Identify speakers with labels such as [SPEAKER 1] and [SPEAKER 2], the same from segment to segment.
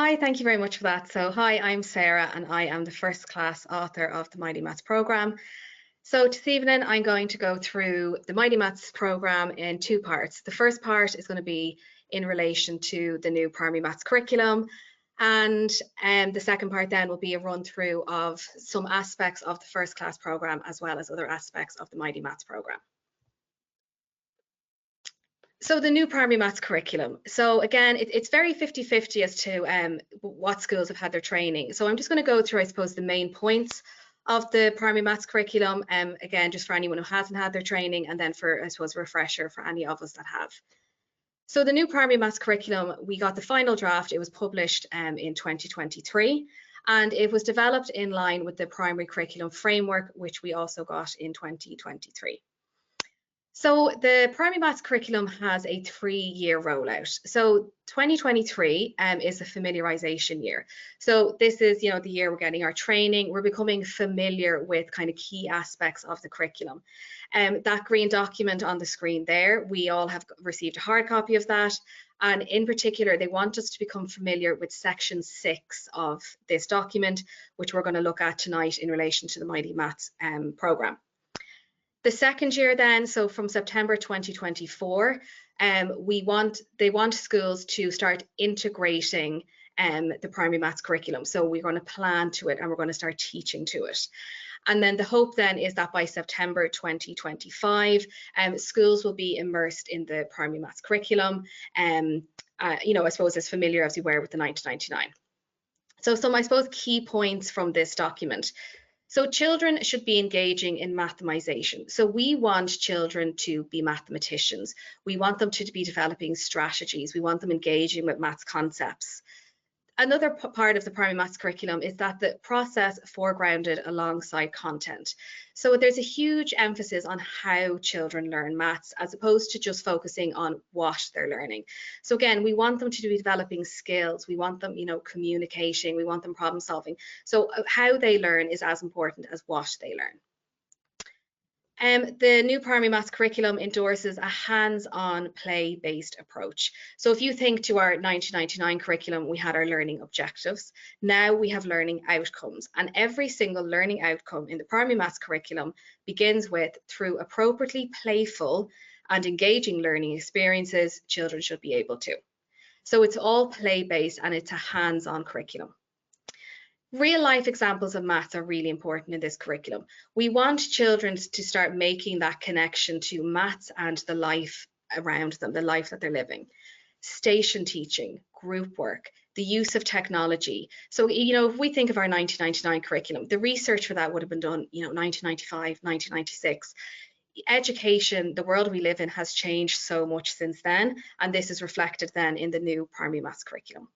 [SPEAKER 1] Hi, thank you very much for that. So hi, I'm Sarah and I am the first class author of the Mighty Maths programme. So this evening I'm going to go through the Mighty Maths programme in two parts. The first part is going to be in relation to the new primary maths curriculum, and the second part then will be a run through of some aspects of the first class programme as well as other aspects of the Mighty Maths programme. So the new primary maths curriculum. So again, it's very 50-50 as to what schools have had their training. So I'm just going to go through, I suppose, the main points of the primary maths curriculum. Again, just for anyone who hasn't had their training, and then for, I suppose, a refresher for any of us that have. So the new primary maths curriculum, we got the final draft. It was published in 2023, and it was developed in line with the primary curriculum framework, which we also got in 2023. So the primary maths curriculum has a 3-year rollout. So 2023 is a familiarization year. So this is, the year we're getting our training. We're becoming familiar with kind of key aspects of the curriculum. That green document on the screen there, we all have received a hard copy of that. And in particular, they want us to become familiar with section 6 of this document, which we're going to look at tonight in relation to the Mighty Maths programme. The second year then, so from September 2024, they want schools to start integrating the primary maths curriculum. So we're going to plan to it and we're going to start teaching to it. And then the hope then is that by September 2025, schools will be immersed in the primary maths curriculum, I suppose as familiar as we were with the 1999. So some, I suppose, key points from this document. So children should be engaging in mathemisation. So we want children to be mathematicians. We want them to be developing strategies. We want them engaging with maths concepts. Another part of the primary maths curriculum is that the process foregrounded alongside content. So there's a huge emphasis on how children learn maths as opposed to just focusing on what they're learning. So again, we want them to be developing skills. We want them, communicating. We want them problem solving. So how they learn is as important as what they learn. The new primary maths curriculum endorses a hands-on play-based approach. So if you think to our 1999 curriculum, we had our learning objectives. Now we have learning outcomes, and every single learning outcome in the primary maths curriculum begins with, through appropriately playful and engaging learning experiences, children should be able to. So it's all play-based and it's a hands-on curriculum. Real life examples of maths are really important in this curriculum. We want children to start making that connection to maths and the life around them, the life that they're living. Station teaching, group work, the use of technology. So, if we think of our 1999 curriculum, the research for that would have been done, 1995, 1996. Education, the world we live in, has changed so much since then, and this is reflected then in the new primary maths curriculum.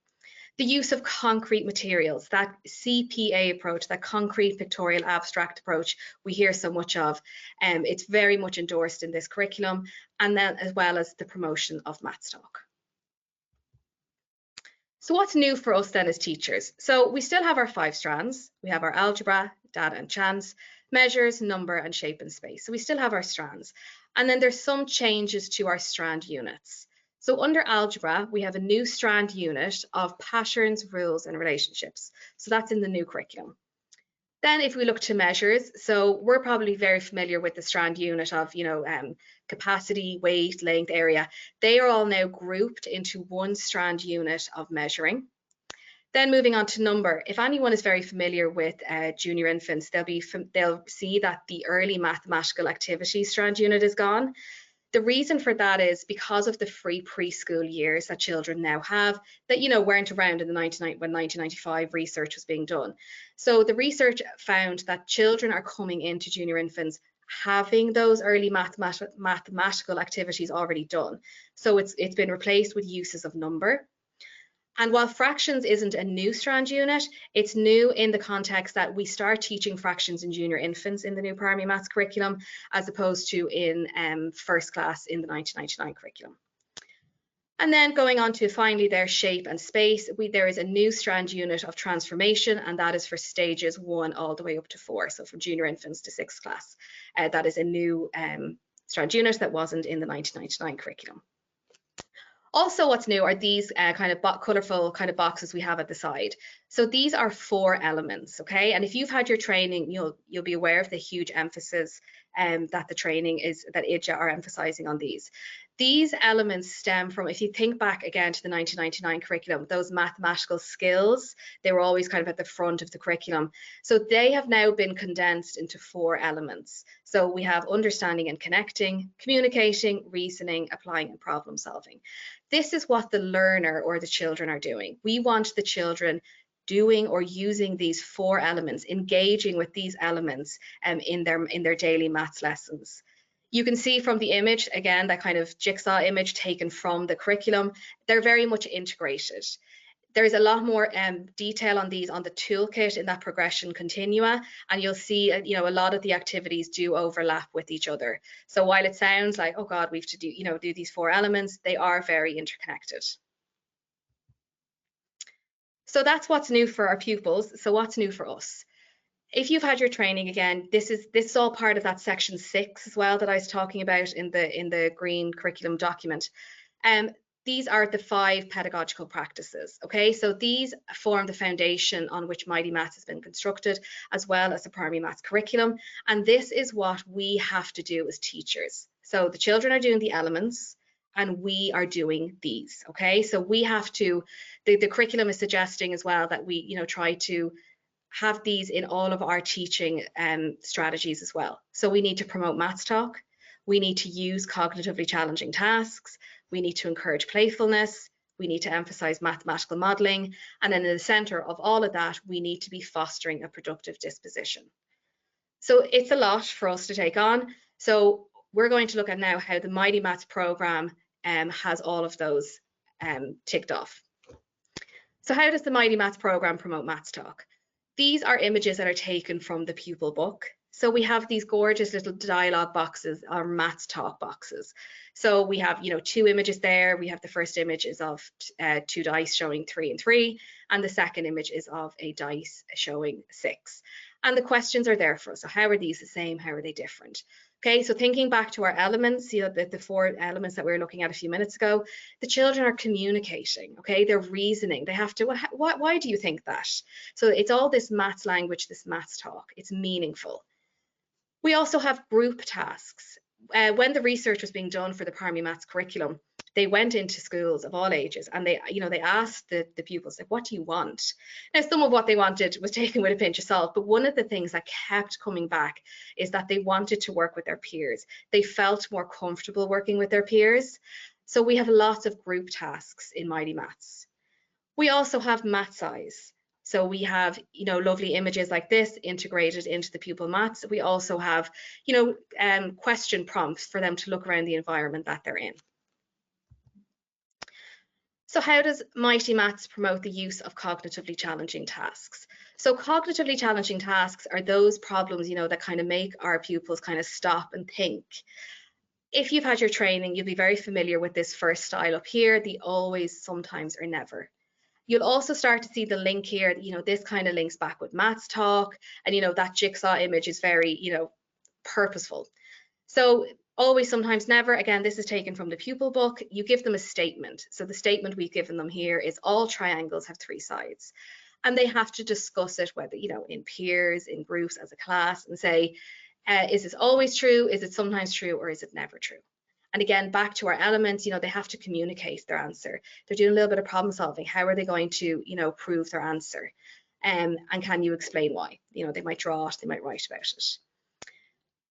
[SPEAKER 1] The use of concrete materials, that CPA approach, that concrete pictorial abstract approach we hear so much of, it's very much endorsed in this curriculum, and then as well as the promotion of Maths Talk. So what's new for us then as teachers? So we still have our 5 strands. We have our algebra, data and chance, measures, number and shape and space. So we still have our strands. And then there's some changes to our strand units. So under algebra, we have a new strand unit of patterns, rules, and relationships. So that's in the new curriculum. Then if we look to measures, so we're probably very familiar with the strand unit of, capacity, weight, length, area. They are all now grouped into one strand unit of measuring. Then moving on to number, if anyone is very familiar with junior infants, they'll see that the early mathematical activity strand unit is gone. The reason for that is because of the free preschool years that children now have that, weren't around in the 1995 research was being done. So the research found that children are coming into junior infants having those early mathematical activities already done. So it's been replaced with uses of number. And while fractions isn't a new strand unit, it's new in the context that we start teaching fractions in junior infants in the new primary maths curriculum, as opposed to in first class in the 1999 curriculum. And then going on to finally their shape and space, there is a new strand unit of transformation, and that is for stages 1 all the way up to 4. So from junior infants to 6th class. That is a new strand unit that wasn't in the 1999 curriculum. Also, what's new are these kind of colorful kind of boxes we have at the side. So these are 4 elements, okay? And if you've had your training, you'll be aware of the huge emphasis that the training is, that IDGA are emphasizing on these. These elements stem from, if you think back again to the 1999 curriculum, those mathematical skills, they were always kind of at the front of the curriculum. So they have now been condensed into 4 elements. So we have understanding and connecting, communicating, reasoning, applying, and problem solving. This is what the learner or the children are doing. We want the children doing or using these 4 elements, engaging with these elements in their daily maths lessons. You can see from the image, again, that kind of jigsaw image taken from the curriculum, they're very much integrated. There's a lot more detail on these on the toolkit in that progression continua, and you'll see, a lot of the activities do overlap with each other. So while it sounds like, oh God, we have to do these 4 elements, they are very interconnected. So that's what's new for our pupils. So what's new for us? If you've had your training, again, this is all part of that section 6 as well that I was talking about in the green curriculum document. These are the 5 pedagogical practices, okay? So these form the foundation on which Mighty Maths has been constructed, as well as the primary maths curriculum. And this is what we have to do as teachers. So the children are doing the elements, and we are doing these, okay? So we have to, the curriculum is suggesting as well that we, try to have these in all of our teaching strategies as well. So we need to promote maths talk. We need to use cognitively challenging tasks. We need to encourage playfulness. We need to emphasize mathematical modeling. And then in the center of all of that, we need to be fostering a productive disposition. So it's a lot for us to take on. So we're going to look at now how the Mighty Maths program has all of those ticked off. So how does the Mighty Maths program promote maths talk? These are images that are taken from the pupil book. So we have these gorgeous little dialogue boxes, or maths talk boxes. So we have, 2 images there. We have the first image is of 2 dice showing 3 and 3, and the second image is of a dice showing 6. And the questions are there for us. So how are these the same? How are they different? Okay, so thinking back to our elements, the 4 elements that we were looking at a few minutes ago, the children are communicating, okay? They're reasoning. They have to, why do you think that? So it's all this maths language, this maths talk. It's meaningful. We also have group tasks. When the research was being done for the primary maths curriculum, they went into schools of all ages, and they asked the pupils, like, what do you want? Now, some of what they wanted was taken with a pinch of salt, but one of the things that kept coming back is that they wanted to work with their peers. They felt more comfortable working with their peers. So we have lots of group tasks in Mighty Maths. We also have Maths Eyes. So we have, lovely images like this integrated into the pupil maths. We also have, question prompts for them to look around the environment that they're in. So how does Mighty Maths promote the use of cognitively challenging tasks? So cognitively challenging tasks are those problems, that kind of make our pupils kind of stop and think. If you've had your training, you'll be very familiar with this first style up here, the always, sometimes, or never. You'll also start to see the link here, this kind of links back with maths talk, and that jigsaw image is very, purposeful. So always, sometimes, never, again, this is taken from the pupil book. You give them a statement. So the statement we've given them here is all triangles have 3 sides. And they have to discuss it, whether, in peers, in groups, as a class, and say, is this always true? Is it sometimes true? Or is it never true? And again, back to our elements, they have to communicate their answer. They're doing a little bit of problem solving. How are they going to, prove their answer? And can you explain why? They might draw it, they might write about it.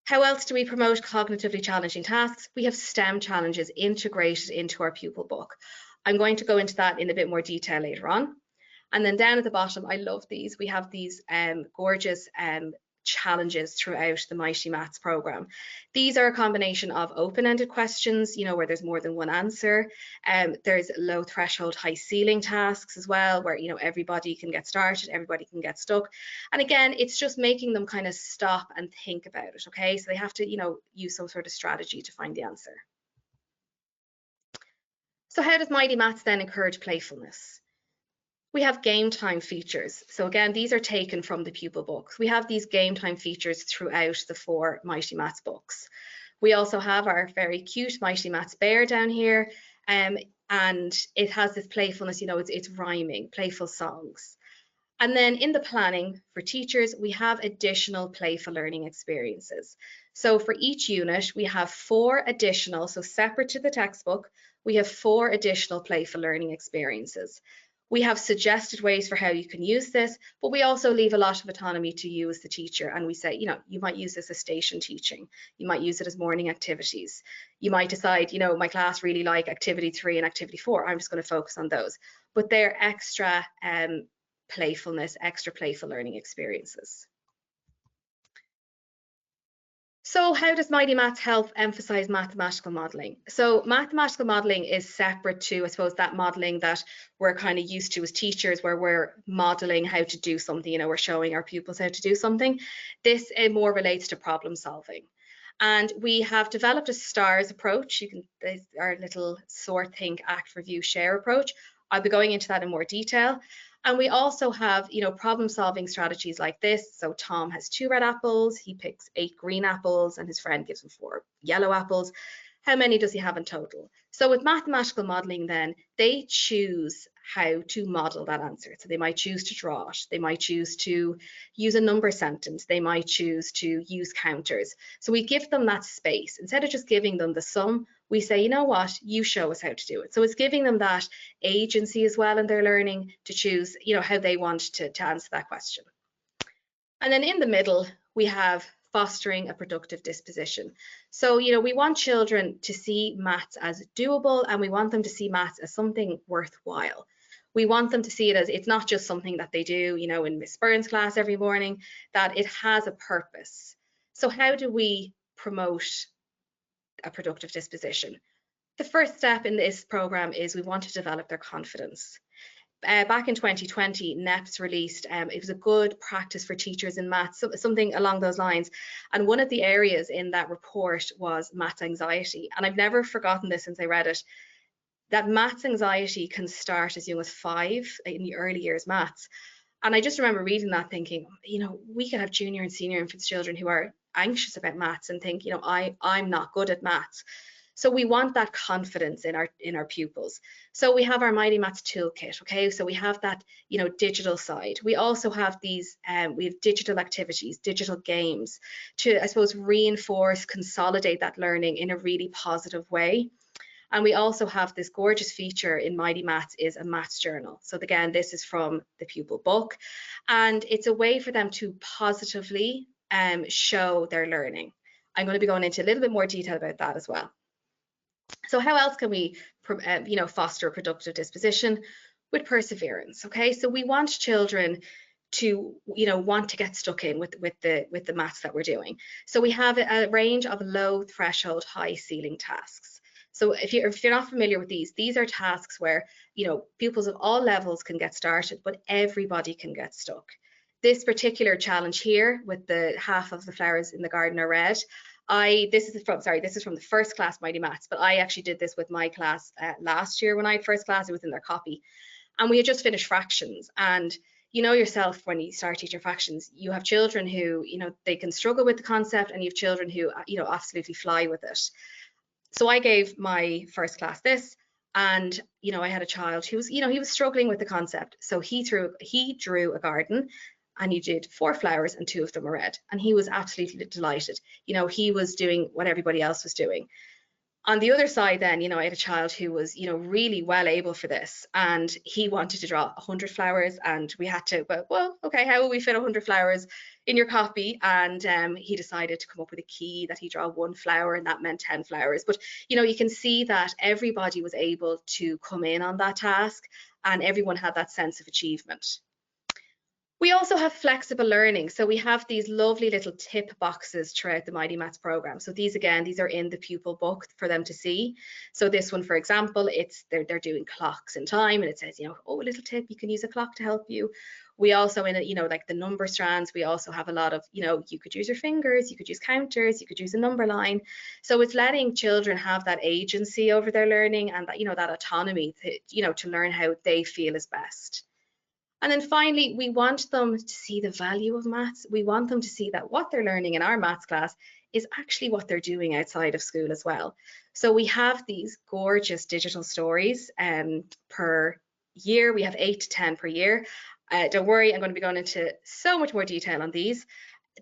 [SPEAKER 1] How else do we promote cognitively challenging tasks? We have STEM challenges integrated into our pupil book. I'm going to go into that in a bit more detail later on. And then down at the bottom, I love these. We have these gorgeous challenges throughout the Mighty Maths program. These are a combination of open-ended questions, where there's more than one answer. There's low threshold, high ceiling tasks as well, where, everybody can get started, everybody can get stuck. And again, it's just making them kind of stop and think about it, okay? So they have to, use some sort of strategy to find the answer. So how does Mighty Maths then encourage playfulness? We have game time features. So again, these are taken from the pupil books. We have these game time features throughout the 4 Mighty Maths books. We also have our very cute Mighty Maths bear down here. and it has this playfulness, it's rhyming, playful songs. And then in the planning for teachers, we have additional playful learning experiences. So for each unit, we have 4 additional, so separate to the textbook, we have 4 additional playful learning experiences. We have suggested ways for how you can use this, but we also leave a lot of autonomy to you as the teacher. And we say, you might use this as station teaching. You might use it as morning activities. You might decide, my class really like activity 3 and activity 4. I'm just going to focus on those. But they're extra playfulness, extra playful learning experiences. So how does Mighty Maths help emphasize mathematical modeling? So mathematical modeling is separate to, I suppose, that modeling that we're kind of used to as teachers, where we're modeling how to do something, we're showing our pupils how to do something. This more relates to problem solving. And we have developed a STARS approach. There's our little sort, think, act, review, share approach. I'll be going into that in more detail. And we also have, problem solving strategies like this. So Tom has 2 red apples, he picks 8 green apples, and his friend gives him 4 yellow apples. How many does he have in total? So with mathematical modeling, then they choose how to model that answer. So they might choose to draw it, they might choose to use a number sentence, they might choose to use counters. So we give them that space. Instead of just giving them the sum, we say, you know what, you show us how to do it. So it's giving them that agency as well in their learning to choose, how they want to answer that question. And then in the middle, we have fostering a productive disposition. So, we want children to see maths as doable, and we want them to see maths as something worthwhile. We want them to see it as, it's not just something that they do, in Miss Byrne's class every morning, that it has a purpose. So how do we promote a productive disposition? The first step in this program is we want to develop their confidence. Back in 2020, NEPS released, it was a good practice for teachers in maths, something along those lines. And one of the areas in that report was maths anxiety. And I've never forgotten this since I read it, that maths anxiety can start as young as 5 in the early years maths. And I just remember reading that thinking, we could have junior and senior infants children who are anxious about maths and think, I'm not good at maths. So we want that confidence in our pupils. So we have our Mighty Maths toolkit, okay? So we have that, digital side. We also have these, we have digital activities, digital games to, I suppose, reinforce, consolidate that learning in a really positive way. And we also have this gorgeous feature in Mighty Maths is a maths journal. So again, this is from the pupil book, and it's a way for them to positively show their learning. I'm going to be going into a little bit more detail about that as well. So how else can we, foster a productive disposition? With perseverance, okay? So we want children to, want to get stuck in with the maths that we're doing. So we have a range of low threshold, high ceiling tasks. So if you're not familiar with these are tasks where, pupils of all levels can get started, but everybody can get stuck. This particular challenge here with the half of the flowers in the garden are red, this is from the first class Mighty Maths, but I actually did this with my class last year when I had first class. It was in their copy, and we had just finished fractions. And you know yourself, when you start teaching fractions, you have children who, they can struggle with the concept, and you have children who, absolutely fly with it. So I gave my first class this, and I had a child who was, he was struggling with the concept. So he drew a garden, and he did 4 flowers and 2 of them were red, and he was absolutely delighted. He was doing what everybody else was doing. On the other side then, I had a child who was, really well able for this, and he wanted to draw 100 flowers, and we had to, well, okay, how will we fit 100 flowers in your copy? And he decided to come up with a key that he draw 1 flower, and that meant 10 flowers. But, you can see that everybody was able to come in on that task, and everyone had that sense of achievement. We also have flexible learning. So we have these lovely little tip boxes throughout the Mighty Maths program. So these are in the pupil book for them to see. So this one, for example, they're doing clocks and time, and it says, oh, a little tip, you can use a clock to help you. We also, in it, like the number strands, we also have a lot of, you could use your fingers, you could use counters, you could use a number line. So it's letting children have that agency over their learning, and that, that autonomy to learn how they feel is best. And then finally, we want them to see the value of maths. We want them to see that what they're learning in our maths class is actually what they're doing outside of school as well. So we have these gorgeous digital stories per year. We have 8 to 10 per year. Don't worry, I'm going to be going into so much more detail on these.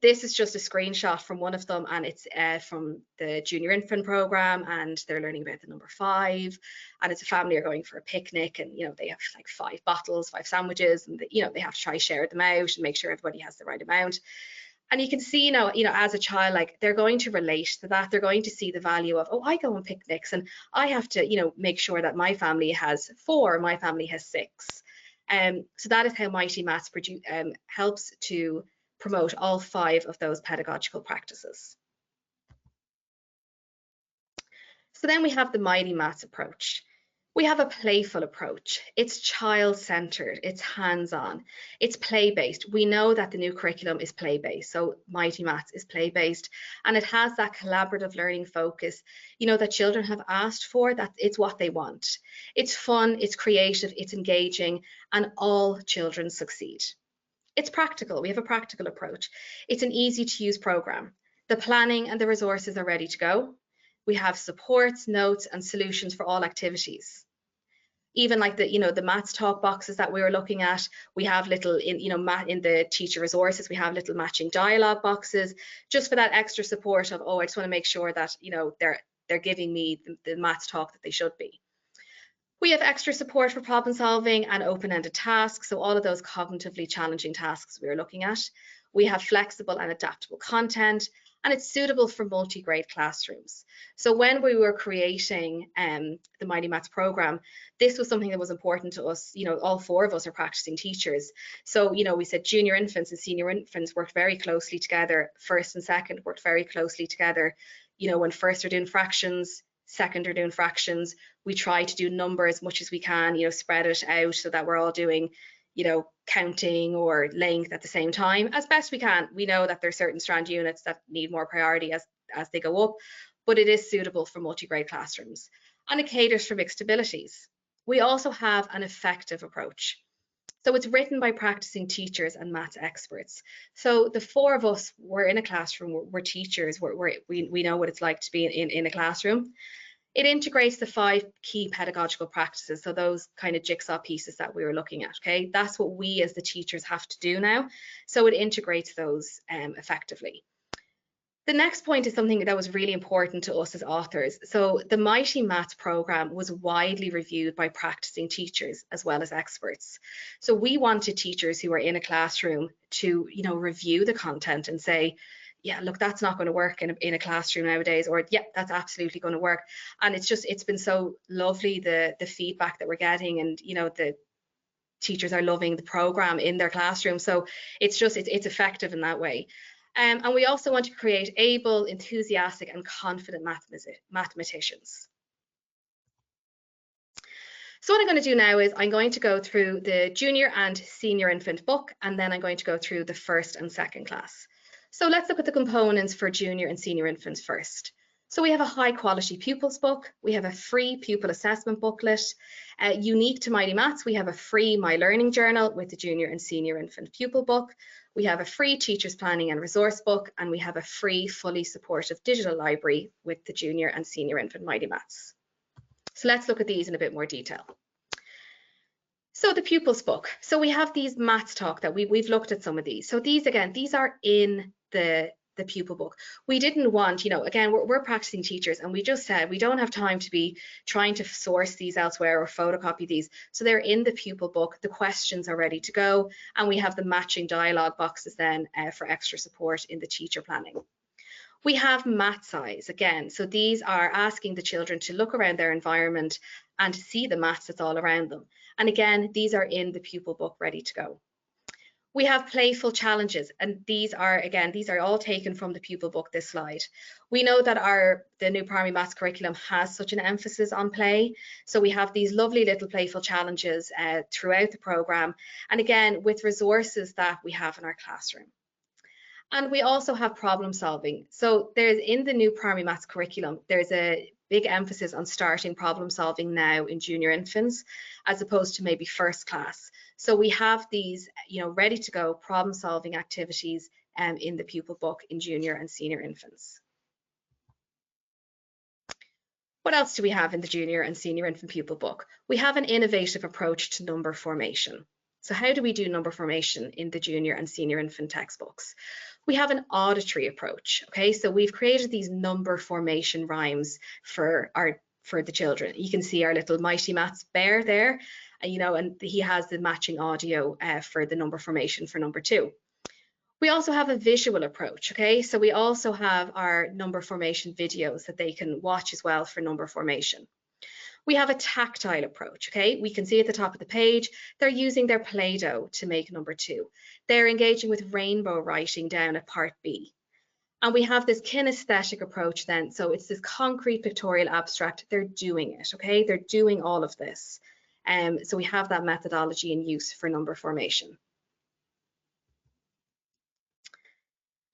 [SPEAKER 1] This is just a screenshot from one of them, and it's from the junior infant program, and they're learning about the number 5, and it's a family are going for a picnic, and they have like 5 bottles, 5 sandwiches, and they have to try share them out and make sure everybody has the right amount. And you can see now, as a child, like they're going to relate to that. They're going to see the value of, oh, I go on picnics and I have to, make sure that my family has 4, my family has 6. So that is how Mighty Maths helps to promote all 5 of those pedagogical practices. So then we have the Mighty Maths approach. We have a playful approach. It's child-centered, it's hands-on, it's play-based. We know that the new curriculum is play-based, so Mighty Maths is play-based, and it has that collaborative learning focus, that children have asked for, that it's what they want. It's fun, it's creative, it's engaging, and all children succeed. It's practical. We have a practical approach. It's an easy-to-use program. The planning and the resources are ready to go. We have supports, notes, and solutions for all activities. Even like the maths talk boxes that we were looking at, we have little in the teacher resources, we have little matching dialogue boxes just for that extra support of, oh, I just want to make sure that they're giving me the maths talk that they should be. We have extra support for problem solving and open-ended tasks, so all of those cognitively challenging tasks we were looking at. We have flexible and adaptable content, and it's suitable for multi-grade classrooms. So when we were creating the Mighty Maths program, this was something that was important to us. All 4 of us are practicing teachers. So, we said junior infants and senior infants worked very closely together. First and second worked very closely together. When first are doing fractions, second are doing fractions, we try to do number as much as we can, spread it out so that we're all doing, counting or length at the same time as best we can. We know that there's certain strand units that need more priority as they go up, but it is suitable for multi-grade classrooms, and it caters for mixed abilities. We also have an effective approach. So it's written by practicing teachers and maths experts. So the 4 of us were in a classroom, we're teachers, we know what it's like to be in a classroom. It integrates the 5 key pedagogical practices, so those kind of jigsaw pieces that we were looking at, okay? That's what we as the teachers have to do now. So it integrates those effectively. The next point is something that was really important to us as authors. So the Mighty Maths program was widely reviewed by practicing teachers as well as experts. So we wanted teachers who are in a classroom to, review the content and say, yeah, look, that's not going to work in a classroom nowadays, or yeah, that's absolutely going to work. And it's been so lovely, the feedback that we're getting, and the teachers are loving the program in their classroom. So it's effective in that way. And we also want to create able, enthusiastic, and confident mathematicians. So what I'm going to do now is I'm going to go through the junior and senior infant book, and then I'm going to go through the first and second class. So let's look at the components for junior and senior infants first. So we have a high quality pupils book, we have a free pupil assessment booklet. Unique to Mighty Maths, we have a free My Learning Journal with the junior and senior infant pupil book. We have a free teachers planning and resource book, and we have a free fully supportive digital library with the junior and senior infant Mighty Maths. So let's look at these in a bit more detail. So the pupils book. So we have these maths talk that we've looked at some of these. So these are in the pupil book. We didn't want, again, we're practicing teachers, and we just said we don't have time to be trying to source these elsewhere or photocopy these. So they're in the pupil book. The questions are ready to go, and we have the matching dialogue boxes then for extra support in the teacher planning. We have math size again. So these are asking the children to look around their environment and to see the maths that's all around them. And again, these are in the pupil book ready to go. We have playful challenges, and these are all taken from the pupil book, this slide. We know that the new primary maths curriculum has such an emphasis on play. So we have these lovely little playful challenges throughout the program. And again, with resources that we have in our classroom. And we also have problem solving. So in the new primary maths curriculum, there's a big emphasis on starting problem solving now in junior infants, as opposed to maybe first class. So we have these, ready to go problem solving activities in the pupil book in junior and senior infants. What else do we have in the junior and senior infant pupil book? We have an innovative approach to number formation. So how do we do number formation in the junior and senior infant textbooks? We have an auditory approach, okay? So we've created these number formation rhymes for the children. You can see our little Mighty Maths bear there, and he has the matching audio for the number formation for number 2. We also have a visual approach, okay? So we also have our number formation videos that they can watch as well for number formation. We have a tactile approach, okay? We can see at the top of the page, they're using their Play-Doh to make number 2. They're engaging with rainbow writing down at part B. And we have this kinesthetic approach then. So it's this concrete pictorial abstract. They're doing it, okay? They're doing all of this. So we have that methodology in use for number formation.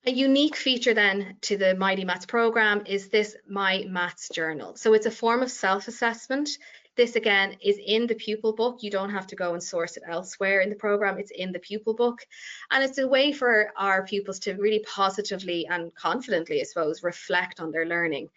[SPEAKER 1] A unique feature then to the Mighty Maths program is this My Maths Journal. So it's a form of self-assessment. This again is in the pupil book. You don't have to go and source it elsewhere in the program. It's in the pupil book. And it's a way for our pupils to really positively and confidently, I suppose, reflect on their learning.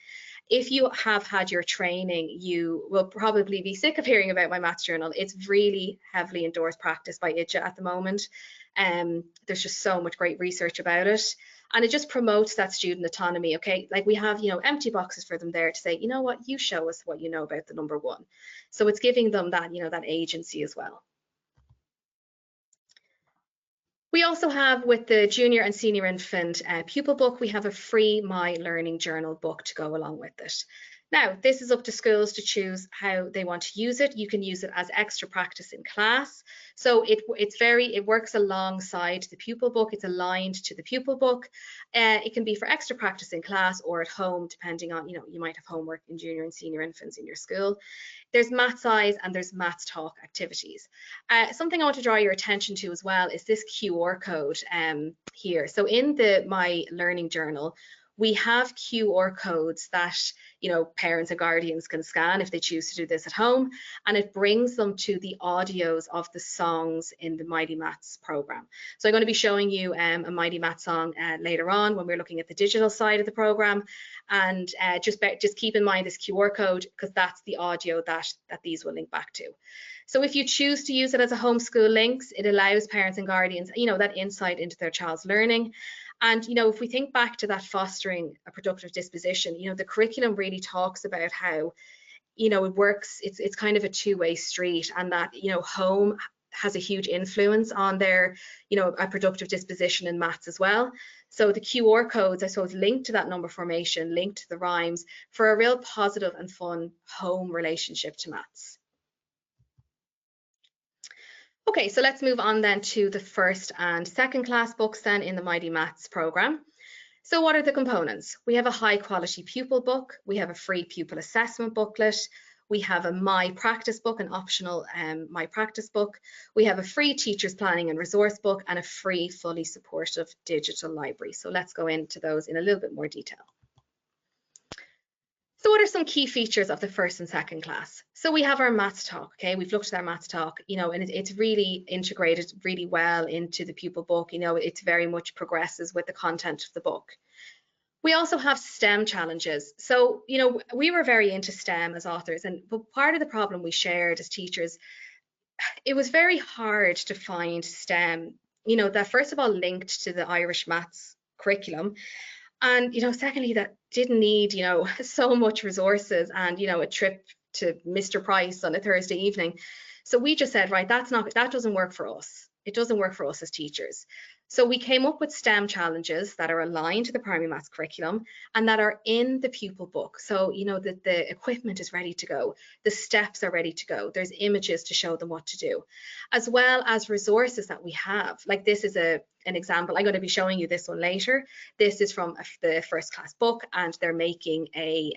[SPEAKER 1] If you have had your training, you will probably be sick of hearing about My Maths Journal. It's really heavily endorsed practice by IJA at the moment. There's just so much great research about it. And it just promotes that student autonomy, okay? Like we have, empty boxes for them there to say, you know what, you show us what you know about the number 1. So it's giving them that, that agency as well. We also have with the junior and senior infant pupil book, we have a free My Learning Journal book to go along with it. Now, this is up to schools to choose how they want to use it. You can use it as extra practice in class. So it works alongside the pupil book. It's aligned to the pupil book. It can be for extra practice in class or at home, depending on, you might have homework in junior and senior infants in your school. There's Maths Eyes and there's Maths Talk activities. Something I want to draw your attention to as well is this QR code here. So in the My Learning Journal, we have QR codes that parents and guardians can scan if they choose to do this at home, and it brings them to the audios of the songs in the Mighty Maths program. So I'm going to be showing you a Mighty Maths song later on when we're looking at the digital side of the program, and just keep in mind this QR code because that's the audio that these will link back to. So if you choose to use it as a homeschool links, it allows parents and guardians, that insight into their child's learning. And, if we think back to that fostering a productive disposition, the curriculum really talks about how, it works, it's kind of a two-way street, and that, home has a huge influence on their, a productive disposition in maths as well. So the QR codes, I suppose, linked to that number formation, linked to the rhymes for a real positive and fun home relationship to maths. Okay, so let's move on then to the first and second class books then in the Mighty Maths program. So what are the components? We have a high quality pupil book, we have a free pupil assessment booklet, we have a My Practice book, an optional My Practice book, we have a free teachers planning and resource book, and a free fully supportive digital library. So let's go into those in a little bit more detail. So what are some key features of the first and second class? So we have our Maths Talk, okay? We've looked at our Maths Talk, and it's really integrated really well into the pupil book. It's very much progresses with the content of the book. We also have STEM challenges. So, we were very into STEM as authors, but part of the problem we shared as teachers, it was very hard to find STEM, that first of all linked to the Irish maths curriculum. And, secondly, that didn't need, so much resources and, a trip to Mr. Price on a Thursday evening. So we just said, right, that doesn't work for us. It doesn't work for us as teachers. So we came up with STEM challenges that are aligned to the primary maths curriculum and that are in the pupil book. So, that the equipment is ready to go. The steps are ready to go. There's images to show them what to do, as well as resources that we have. Like this is an example. I'm going to be showing you this one later. This is from the first class book, and they're making a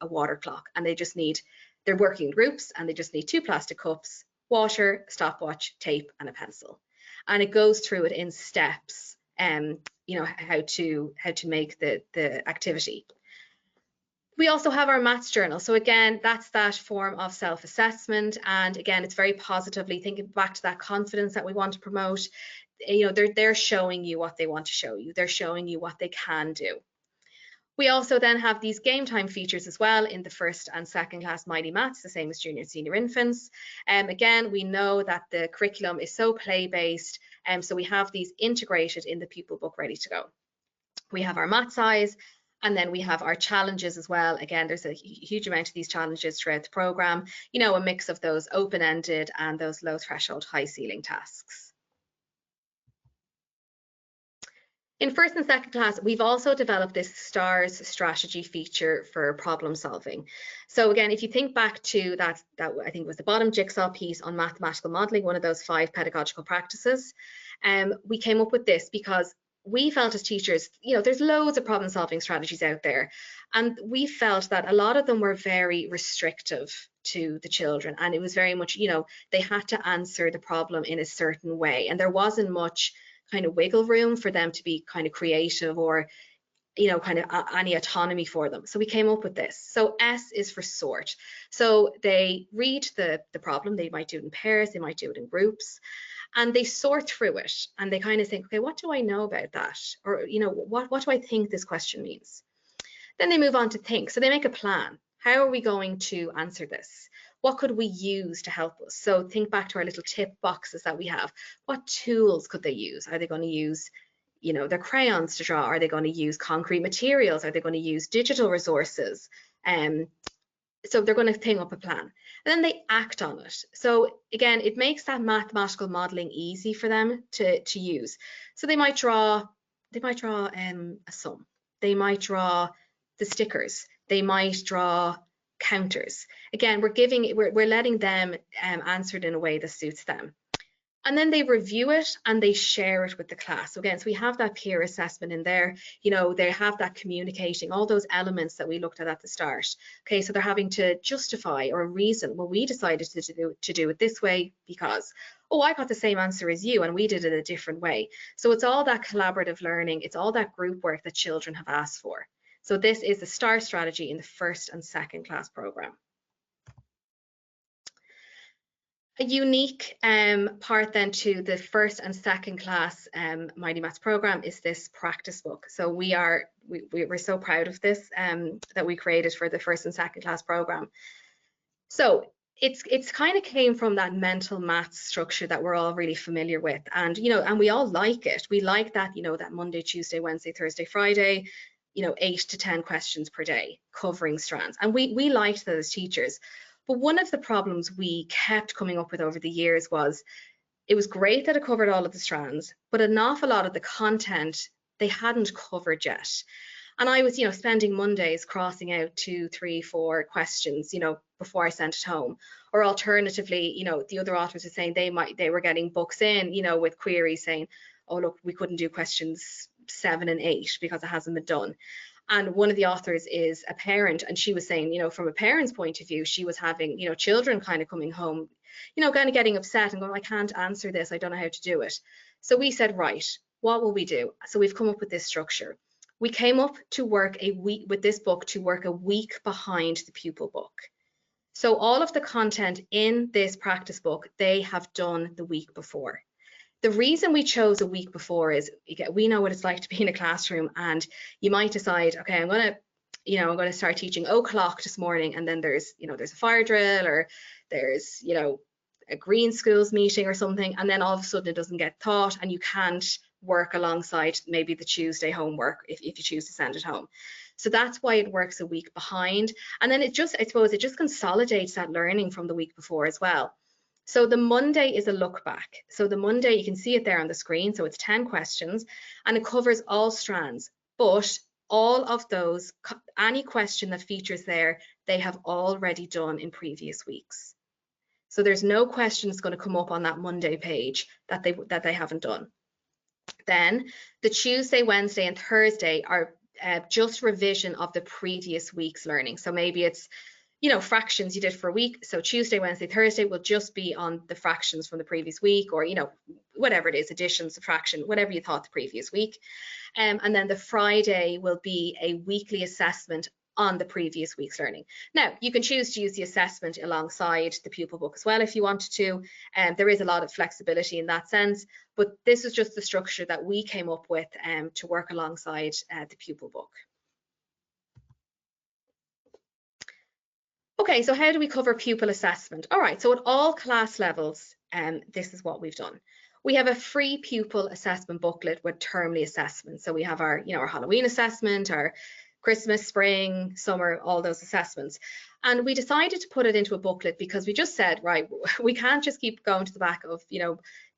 [SPEAKER 1] water clock, and they're working in groups, and they just need 2 plastic cups, water, stopwatch, tape, and a pencil. And it goes through it in steps, how to make the activity. We also have our maths journal. So again, that's that form of self-assessment. And again, it's very positively thinking back to that confidence that we want to promote. They're showing you what they want to show you. They're showing you what they can do. We also then have these game time features as well in the first and second class Mighty Maths, the same as junior and senior infants. Again, we know that the curriculum is so play-based, so we have these integrated in the pupil book ready to go. We have our math size, and then we have our challenges as well. Again, there's a huge amount of these challenges throughout the program, you know, a mix of those open-ended and those low threshold, high ceiling tasks. In first and second class, we've also developed this STARS strategy feature for problem solving. So again, if you think back to that I think was the bottom jigsaw piece on mathematical modeling, one of those 5 pedagogical practices, we came up with this because we felt as teachers, you know, there's loads of problem solving strategies out there. And we felt that a lot of them were very restrictive to the children. And it was very much, you know, they had to answer the problem in a certain way. And there wasn't much kind of wiggle room for them to be kind of creative or, you know, kind of any autonomy for them. So we came up with this. So S is for sort. So they read the problem, they might do it in pairs, they might do it in groups, and they sort through it and they kind of think, okay, what do I know about that? Or, you know, what do I think this question means? Then they move on to think. So they make a plan. How are we going to answer this? What could we use to help us? So think back to our little tip boxes that we have. What tools could they use? Are they going to use, you know, their crayons to draw? Are they going to use concrete materials? Are they going to use digital resources? So they're going to think up a plan and then they act on it. So again, it makes that mathematical modeling easy for them to use. So they might draw a sum. They might draw the stickers. They might draw counters. Again, we're letting them answer it in a way that suits them. And then they review it and they share it with the class. So again, so we have that peer assessment in there, you know, they have that communicating, all those elements that we looked at the start. Okay, so they're having to justify or reason, well, we decided to do it this way because, oh, I got the same answer as you and we did it a different way. So it's all that collaborative learning, it's all that group work that children have asked for. So this is the STAR strategy in the first and second class program. A unique part then to the first and second class Mighty Maths program is this practice book. So we're so proud of this that we created for the first and second class program. So it's kind of came from that mental maths structure that we're all really familiar with, and you know, and we all like it. We like that, you know, that Monday, Tuesday, Wednesday, Thursday, Friday, you know, 8 to 10 questions per day covering strands, and we liked that as teachers. But one of the problems we kept coming up with over the years was it was great that it covered all of the strands, but an awful lot of the content they hadn't covered yet. And I was, you know, spending Mondays crossing out 2, 3, 4 questions, you know, before I sent it home. Or alternatively, you know, the other authors were saying they were getting books in, you know, with queries saying, oh, look, we couldn't do questions 7 and 8 because it hasn't been done. And one of the authors is a parent, and she was saying, you know, from a parent's point of view, she was having, you know, children kind of coming home, you know, kind of getting upset and going, I can't answer this, I don't know how to do it. So we said, right, what will we do? So we've come up with this structure. We came up to work a week with this book to work a week behind the pupil book. So all of the content in this practice book, they have done the week before. The reason we chose a week before is we know what it's like to be in a classroom and you might decide, okay, I'm going to start teaching o'clock this morning, and then there's a fire drill, or there's, you know, a green schools meeting or something, and then all of a sudden it doesn't get taught and you can't work alongside maybe the Tuesday homework if you choose to send it home. So that's why it works a week behind. And then it just consolidates that learning from the week before as well. So the Monday is a look back. So the Monday, you can see it there on the screen. So it's 10 questions and it covers all strands, but all of those, any question that features there, they have already done in previous weeks. So there's no questions going to come up on that Monday page that they haven't done. Then the Tuesday, Wednesday, and Thursday are just revision of the previous week's learning. So maybe it's, you know, fractions you did for a week. So Tuesday, Wednesday, Thursday will just be on the fractions from the previous week, or, you know, whatever it is, addition, subtraction, whatever you thought the previous week. And then the Friday will be a weekly assessment on the previous week's learning. Now, you can choose to use the assessment alongside the pupil book as well if you wanted to. There is a lot of flexibility in that sense, but this is just the structure that we came up with to work alongside the pupil book. Okay, so how do we cover pupil assessment? All right, so at all class levels, this is what we've done. We have a free pupil assessment booklet with termly assessments. So we have our, our Halloween assessment, our Christmas, spring, summer, all those assessments. And we decided to put it into a booklet because we just said, right, we can't just keep going to the back of,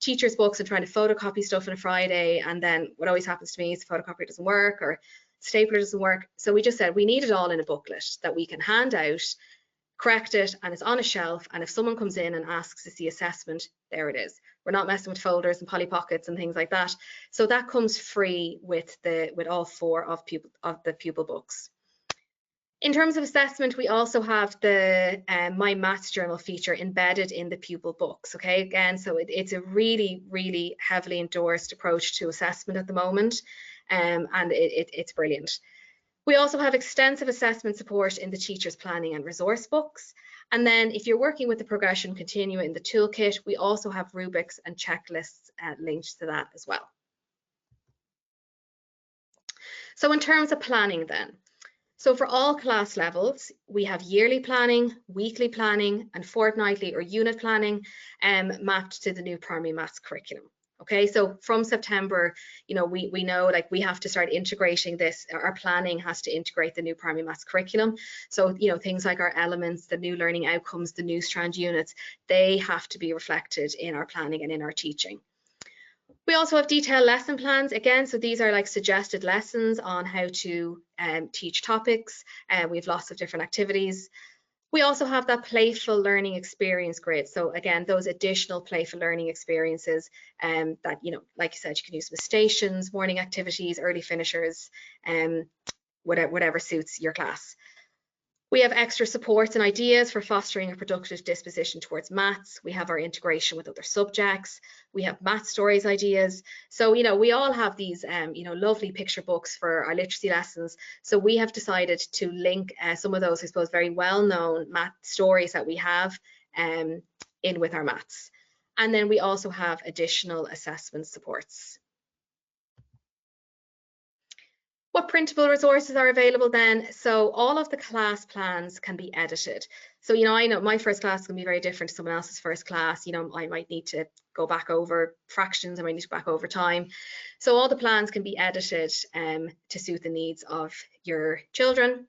[SPEAKER 1] teachers' books and trying to photocopy stuff on a Friday. And then what always happens to me is the photocopier doesn't work or stapler doesn't work. So we just said we need it all in a booklet that we can hand out, correct it, and it's on a shelf, and if someone comes in and asks to see assessment, there it is. We're not messing with folders and Polly Pockets and things like that. So that comes free with all 4 of the pupil books. In terms of assessment, we also have the My Maths Journal feature embedded in the pupil books. Okay, again, so it's a really, really heavily endorsed approach to assessment at the moment, and it's brilliant. We also have extensive assessment support in the teacher's planning and resource books. And then if you're working with the progression continua in the toolkit, we also have rubrics and checklists linked to that as well. So in terms of planning then, so for all class levels, we have yearly planning, weekly planning, and fortnightly or unit planning mapped to the new primary maths curriculum. Okay, so from September, we know like we have to start integrating this. Our planning has to integrate the new primary maths curriculum. So, things like our elements, the new learning outcomes, the new strand units, they have to be reflected in our planning and in our teaching. We also have detailed lesson plans again. So these are like suggested lessons on how to teach topics. We have lots of different activities. We also have that playful learning experience grid. So again, those additional playful learning experiences that, like I said, you can use with stations, morning activities, early finishers, whatever suits your class. We have extra supports and ideas for fostering a productive disposition towards maths. We have our integration with other subjects. We have math stories ideas. So, we all have these, lovely picture books for our literacy lessons. So we have decided to link some of those, I suppose, very well-known math stories that we have in with our maths. And then we also have additional assessment supports. What printable resources are available then? So all of the class plans can be edited. So, I know my first class can be very different to someone else's first class. I might need to go back over fractions, I might need to go back over time. So all the plans can be edited to suit the needs of your children.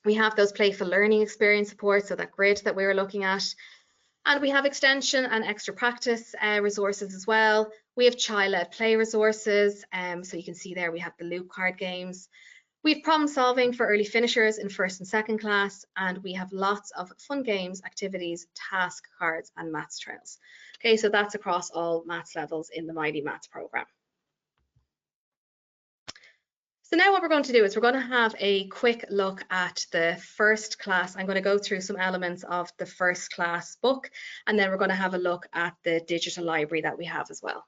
[SPEAKER 1] We have those playful learning experience supports, so that grid that we were looking at. And we have extension and extra practice resources as well. We have child-led play resources. So you can see there we have the loop card games. We have problem solving for early finishers in first and second class. And we have lots of fun games, activities, task cards, and maths trails. Okay, so that's across all maths levels in the Mighty Maths programme. So now what we're going to do is we're going to have a quick look at the first class. I'm going to go through some elements of the first class book, and then we're going to have a look at the digital library that we have as well.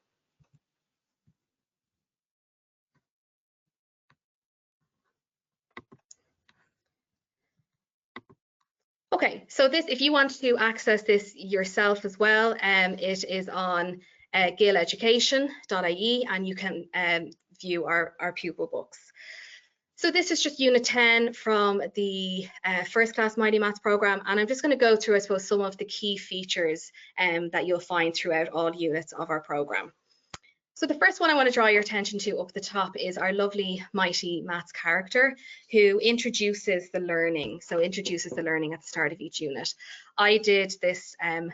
[SPEAKER 1] Okay, so this, if you want to access this yourself as well, it is on gileducation.ie, and you can view our pupil books. So this is just Unit 10 from the first class Mighty Maths programme, and I'm just going to go through, I suppose, some of the key features that you'll find throughout all units of our programme. So the first one I want to draw your attention to up the top is our lovely Mighty Maths character who introduces the learning. So introduces the learning at the start of each unit. I did this I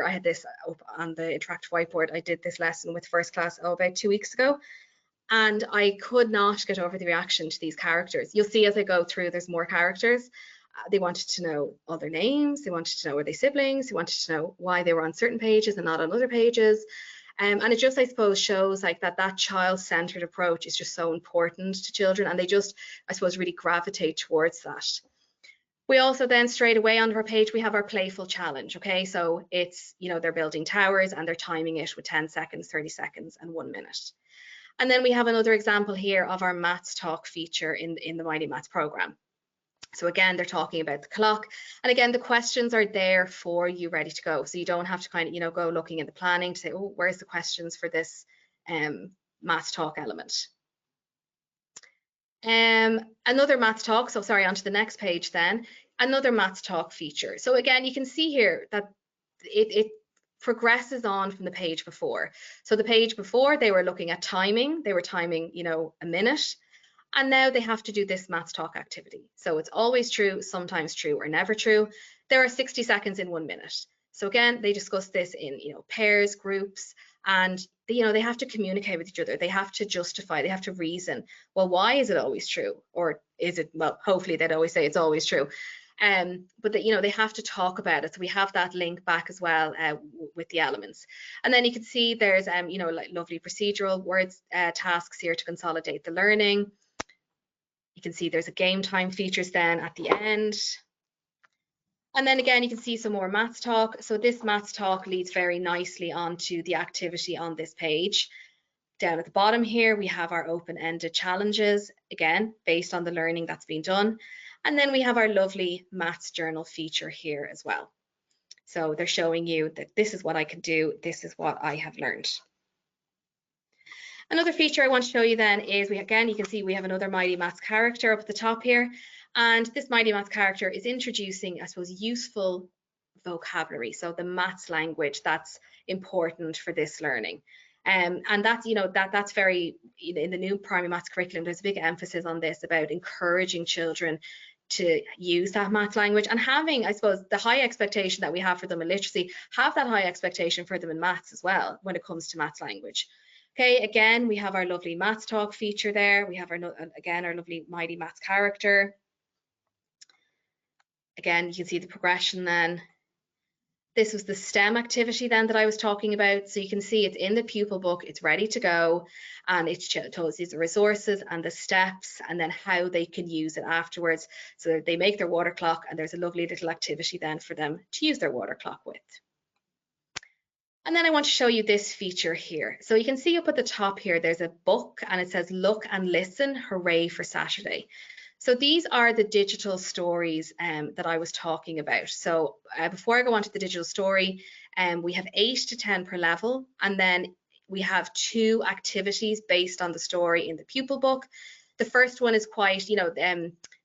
[SPEAKER 1] had this up on the interactive whiteboard. I did this lesson with first class about 2 weeks ago. And I could not get over the reaction to these characters. You'll see as I go through, there's more characters. They wanted to know all their names. They wanted to know, were they siblings? They wanted to know why they were on certain pages and not on other pages. And it just, I suppose, shows like that child-centered approach is just so important to children. And they just, I suppose, really gravitate towards that. We also then straight away on our page, we have our playful challenge. Okay, so it's, they're building towers and they're timing it with 10 seconds, 30 seconds and 1 minute. And then we have another example here of our Maths Talk feature in the Mighty Maths programme. So again, they're talking about the clock. And again, the questions are there for you ready to go. So you don't have to kind of, go looking at the planning to say, oh, where's the questions for this Maths Talk element? Another Maths Talk, so sorry, onto the next page then. another Maths Talk feature. So again, you can see here that it progresses on from the page before. So the page before, they were looking at timing. They were timing, you know, a minute. And now they have to do this Maths Talk activity. So it's always true, sometimes true, or never true. There are 60 seconds in 1 minute. So again, they discuss this in, you know, pairs, groups, and you know, they have to communicate with each other. They have to justify, they have to reason. Well, why is it always true? Or is it, well, hopefully they'd always say it's always true. But you know, they have to talk about it. So we have that link back as well with the elements. And then you can see there's, you know, like lovely procedural words, tasks here to consolidate the learning. You can see there's a game time features then at the end. And then again, you can see some more Maths Talk. So this Maths Talk leads very nicely onto the activity on this page. Down at the bottom here, we have our open-ended challenges, again, based on the learning that's been done. And then we have our lovely Maths Journal feature here as well. So they're showing you that this is what I can do, this is what I have learned. Another feature I want to show you then is, again, you can see we have another Mighty Maths character up at the top here. And this Mighty Maths character is introducing, I suppose, useful vocabulary. So the maths language that's important for this learning. And that's, you know, that's very, in the new primary maths curriculum, there's a big emphasis on this about encouraging children to use that maths language and having, I suppose, the high expectation that we have for them in literacy, have that high expectation for them in maths as well when it comes to maths language. Okay, again, we have our lovely Maths Talk feature there. We have our, again, our lovely Mighty Maths character. Again, you can see the progression then. This was the STEM activity then that I was talking about. So you can see it's in the pupil book, it's ready to go, and it tells you the resources and the steps and then how they can use it afterwards. So they make their water clock, and there's a lovely little activity then for them to use their water clock with. And then I want to show you this feature here. So you can see up at the top here, there's a book and it says, look and listen, hooray for Saturday. So these are the digital stories that I was talking about. So before I go on to the digital story, we have 8 to 10 per level. And then we have 2 activities based on the story in the pupil book. The first one is quite, you know,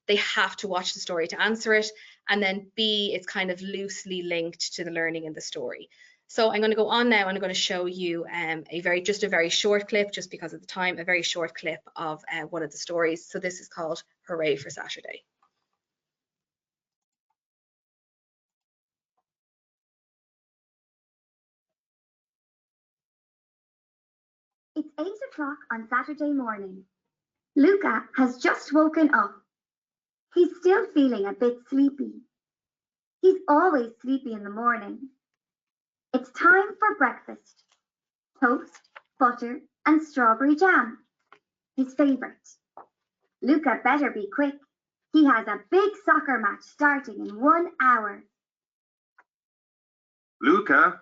[SPEAKER 1] they have to watch the story to answer it. And then B, it's kind of loosely linked to the learning in the story. So I'm going to go on now and I'm going to show you just a very short clip, just because of the time, a very short clip of one of the stories. So this is called Hooray for Saturday.
[SPEAKER 2] It's 8 o'clock on Saturday morning. Luca has just woken up. He's still feeling a bit sleepy. He's always sleepy in the morning. It's time for breakfast. Toast, butter, and strawberry jam. His favorite. Luca better be quick. He has a big soccer match starting in 1 hour.
[SPEAKER 3] Luca,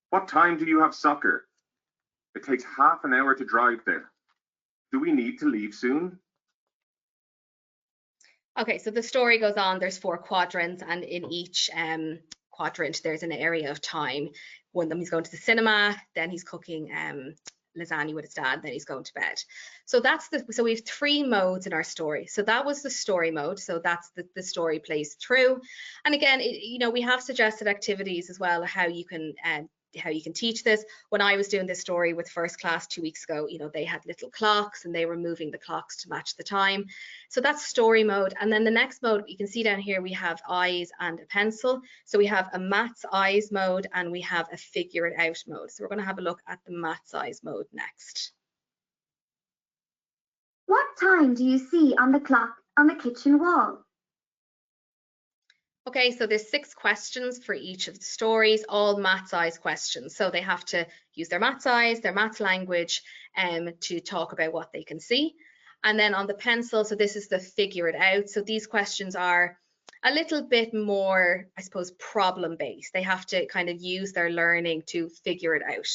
[SPEAKER 3] what time do you have soccer? It takes half an hour to drive there. Do we need to leave soon?
[SPEAKER 1] Okay, so the story goes on. There's 4 quadrants, and in each quadrant, there's an area of time. One of them, he's going to the cinema, then he's cooking lasagna with his dad, then he's going to bed. So so we have 3 modes in our story. So that was the story mode. So that's the story plays through. And again, you know, we have suggested activities as well, how you can teach this. When I was doing this story with first class 2 weeks ago, you know, they had little clocks and they were moving the clocks to match the time. So that's story mode. And then the next mode, you can see down here, we have eyes and a pencil. So we have a maths eyes mode and we have a figure it out mode. So we're going to have a look at the maths eyes mode next.
[SPEAKER 2] What time do you see on the clock on the kitchen wall?
[SPEAKER 1] Okay, so there's 6 questions for each of the stories, all maths eyes questions. So they have to use their maths eyes, their maths language, to talk about what they can see. And then on the pencil, so this is the figure it out. So these questions are a little bit more, I suppose, problem based. They have to kind of use their learning to figure it out.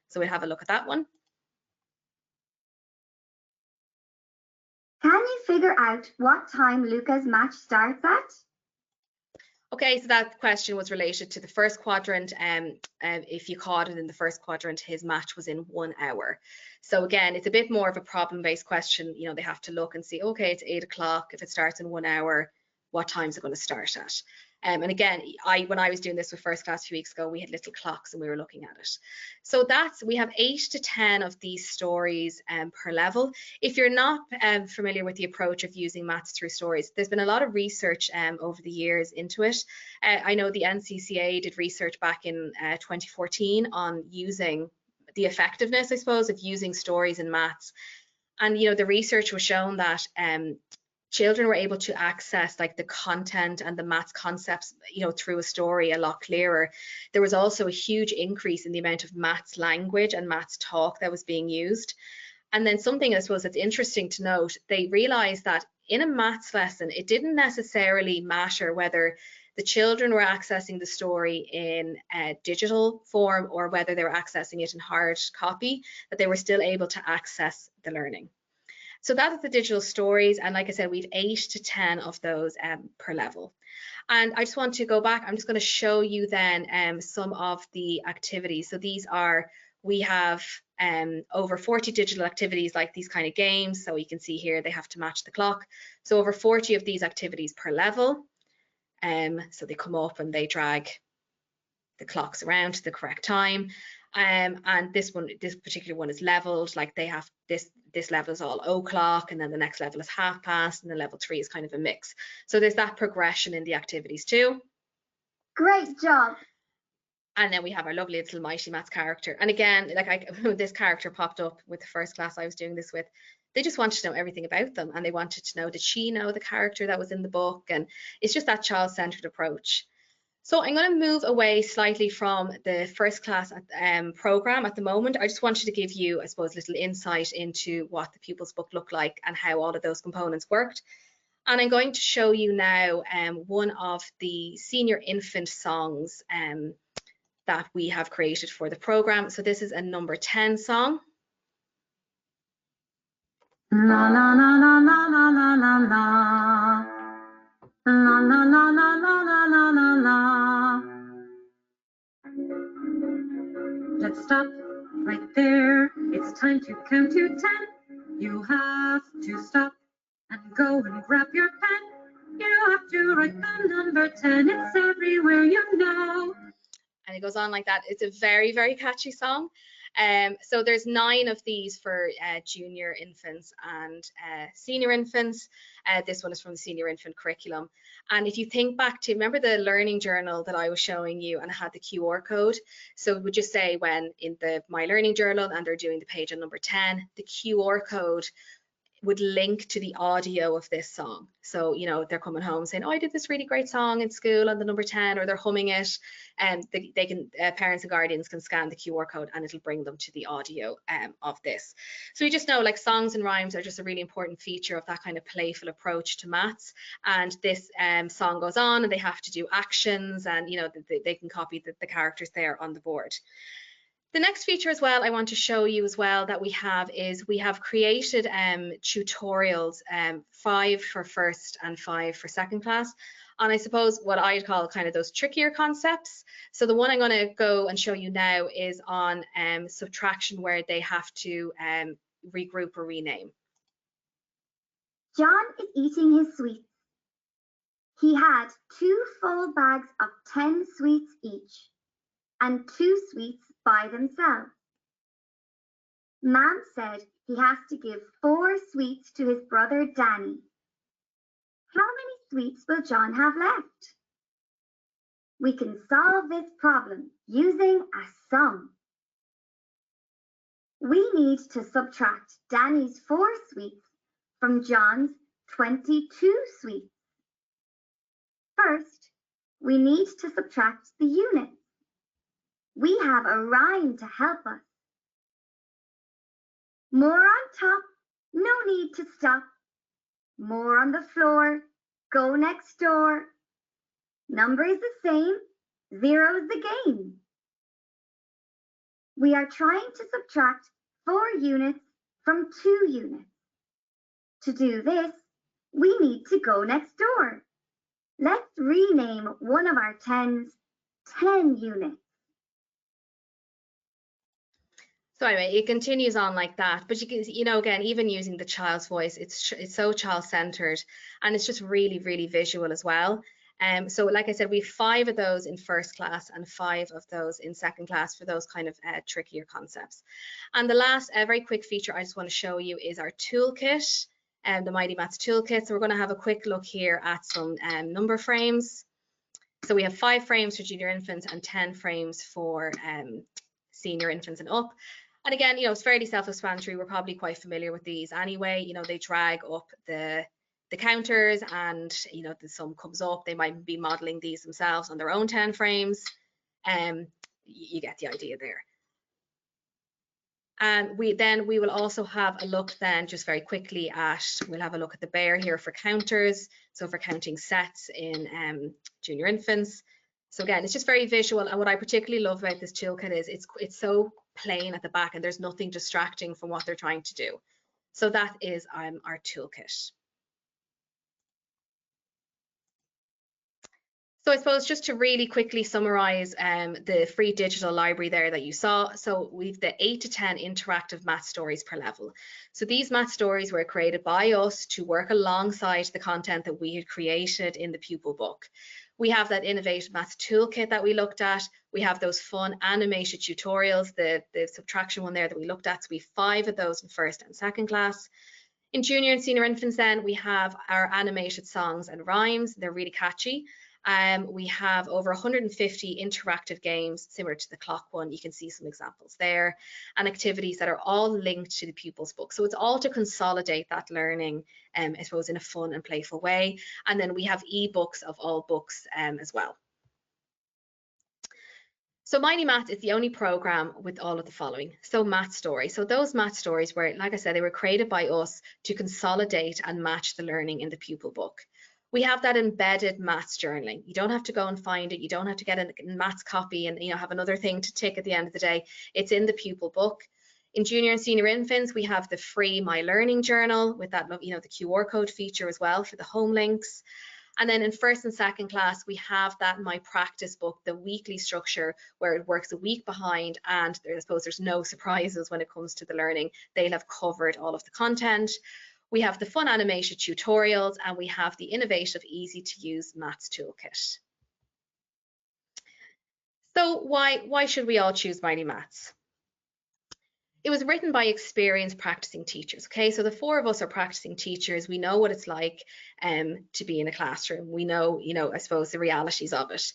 [SPEAKER 1] So we'll have a look at that one.
[SPEAKER 2] Can you figure out what time Luca's match starts at?
[SPEAKER 1] Okay, so that question was related to the first quadrant. If you caught it in the first quadrant, his match was in 1 hour. So again, it's a bit more of a problem-based question. You know, they have to look and see, okay, it's 8 o'clock. If it starts in 1 hour, what time's it going to start at. And again, when I was doing this with first class a few weeks ago, we had little clocks and we were looking at it. So we have 8 to 10 of these stories per level. If you're not familiar with the approach of using maths through stories, there's been a lot of research over the years into it. I know the NCCA did research back in 2014 on using the effectiveness, I suppose, of using stories in maths. And, the research was shown that children were able to access like the content and the maths concepts, through a story a lot clearer. There was also a huge increase in the amount of maths language and maths talk that was being used. And then something, I suppose, that's interesting to note, they realized that in a maths lesson, it didn't necessarily matter whether the children were accessing the story in a digital form or whether they were accessing it in hard copy, that they were still able to access the learning. So that is the digital stories. And like I said, we have 8 to 10 of those per level. And I just want to go back. I'm just going to show you then some of the activities. So we have over 40 digital activities, like these kind of games. So you can see here, they have to match the clock. So over 40 of these activities per level. So they come up and they drag the clocks around to the correct time. And this particular one is leveled, like they have this level is all o'clock, and then the next level is past, and then level 3 is kind of a mix. So there's that progression in the activities too.
[SPEAKER 2] Great job.
[SPEAKER 1] And then we have our lovely little Mighty Maths character. And again, like this character popped up with the first class I was doing this with. They just wanted to know everything about them, and they wanted to know, did she know the character that was in the book? And it's just that child-centered approach. So I'm going to move away slightly from the first class program at the moment. I just wanted to give you, I suppose, a little insight into what the pupils book looked like and how all of those components worked. And I'm going to show you now one of the senior infant songs that we have created for the program. So this is a number 10 song. La la la la la la la la la. La la la la la la la la la. Let's stop right there. It's time to count to 10. You have to stop and go and grab your pen. You have to write the number 10. It's everywhere, you know. And it goes on like that. It's a very, very catchy song. So there's 9 of these for junior infants and senior infants. This one is from the senior infant curriculum. And if you think back to, remember the learning journal that I was showing you and it had the QR code? So it would just say when in the My Learning Journal and they're doing the page on number 10, the QR code would link to the audio of this song. So, they're coming home saying, oh, I did this really great song in school on the number 10, or they're humming it, and they can, parents and guardians can scan the QR code and it'll bring them to the audio of this. So we just know, like, songs and rhymes are just a really important feature of that kind of playful approach to maths. And this song goes on and they have to do actions, and, they can copy the characters there on the board. The next feature as well I want to show you as well that we have is we have created tutorials, 5 for first and 5 for second class. And I suppose what I'd call kind of those trickier concepts. So the one I'm going to go and show you now is on subtraction, where they have to regroup or rename.
[SPEAKER 2] John is eating his sweets. He had 2 full bags of 10 sweets each, and 2 sweets by themselves. Mom said he has to give 4 sweets to his brother Danny. How many sweets will John have left? We can solve this problem using a sum. We need to subtract Danny's 4 sweets from John's 22 sweets. First, we need to subtract the units. We have a rhyme to help us. More on top, no need to stop. More on the floor, go next door. Number is the same, 0's the game. We are trying to subtract 4 units from 2 units. To do this, we need to go next door. Let's rename one of our 10s 10 units.
[SPEAKER 1] So anyway, it continues on like that, but you can, you know, again, even using the child's voice, it's so child-centered, and it's just really, really visual as well. So like I said, we have 5 of those in first class and 5 of those in second class for those kind of trickier concepts. And the last very quick feature I just want to show you is our toolkit, the Mighty Maths toolkit. So we're going to have a quick look here at some number frames. So we have 5 frames for junior infants and 10 frames for senior infants and up. And again, you know, it's fairly self-explanatory. We're probably quite familiar with these anyway. You know, they drag up the counters, and you know, the sum comes up. They might be modeling these themselves on their own 10 frames. You get the idea there. And we will also have a look then, just very quickly, we'll have a look at the bear here for counters. So for counting sets in junior infants. So again, it's just very visual, and what I particularly love about this toolkit is it's so plain at the back, and there's nothing distracting from what they're trying to do. So that is our toolkit. So I suppose just to really quickly summarize the free digital library there that you saw. So we've the 8 to 10 interactive math stories per level. So these math stories were created by us to work alongside the content that we had created in the pupil book. We have that innovative math toolkit that we looked at. We have those fun animated tutorials, the subtraction one there that we looked at. So we have 5 of those in first and second class. In junior and senior infants then, we have our animated songs and rhymes. They're really catchy. We have over 150 interactive games similar to the clock one. You can see some examples there, and activities that are all linked to the pupil's book. So it's all to consolidate that learning, I suppose, in a fun and playful way. And then we have ebooks of all books as well. So Mighty Maths is the only program with all of the following. So math stories. So those math stories were, like I said, they were created by us to consolidate and match the learning in the pupil book. We have that embedded maths journaling. You don't have to go and find it. You don't have to get a maths copy and, you know, have another thing to tick at the end of the day. It's in the pupil book. In junior and senior infants, we have the free My Learning Journal with that, you know, the QR code feature as well for the home links. And then in first and second class, we have that My Practice book, the weekly structure where it works a week behind, and I suppose there's no surprises when it comes to the learning. They'll have covered all of the content. We have the fun animated tutorials, and we have the innovative, easy to use maths toolkit. So why should we all choose Mighty Maths? It was written by experienced practicing teachers. Okay, so the 4 of us are practicing teachers. We know what it's like to be in a classroom. We know, you know, I suppose the realities of it.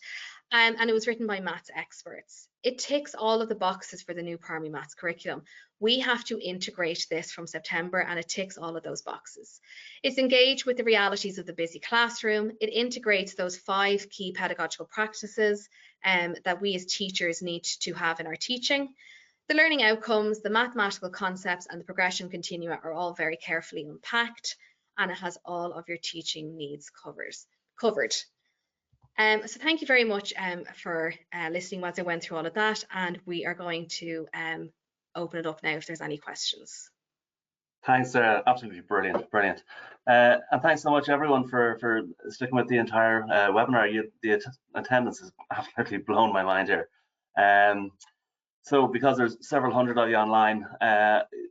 [SPEAKER 1] And it was written by maths experts. It ticks all of the boxes for the new primary maths curriculum. We have to integrate this from September, and it ticks all of those boxes. It's engaged with the realities of the busy classroom. It integrates those 5 key pedagogical practices that we as teachers need to have in our teaching. The learning outcomes, the mathematical concepts, and the progression continua are all very carefully unpacked, and it has all of your teaching needs covered. So thank you very much for listening as I went through all of that, and we are going to open it up now if there's any questions.
[SPEAKER 4] Thanks, Sarah. Absolutely brilliant. And thanks so much, everyone, for sticking with the entire webinar. The attendance has absolutely blown my mind here. So because there's several hundred of you online,